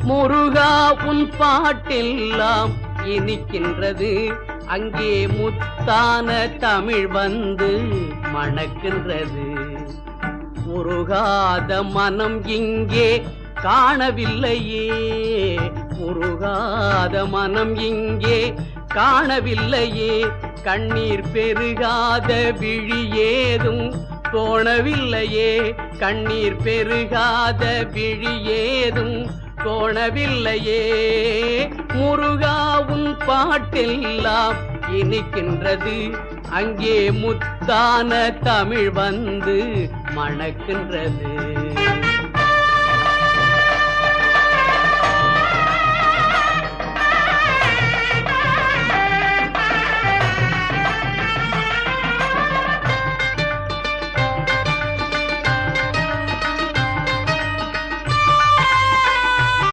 முருகா உன் பாட்டெல்லாம் இனிக்கின்றது, அங்கே முத்தான தமிழ் வந்து மணக்கின்றது. உருகாத மனம் இங்கே காணவில்லையே, உருகாத மனம் இங்கே காணவில்லையே, கண்ணீர் பெருகாத விழி ஏதும் தோணவில்லையே, கண்ணீர் பெருகாத விழி ஏதும் தோணவில்லையே. முருகா உன் பாட்டெல்லாம் இனிக்கின்றது, அங்கே முத்தான தமிழ் வந்து மணக்கின்றது.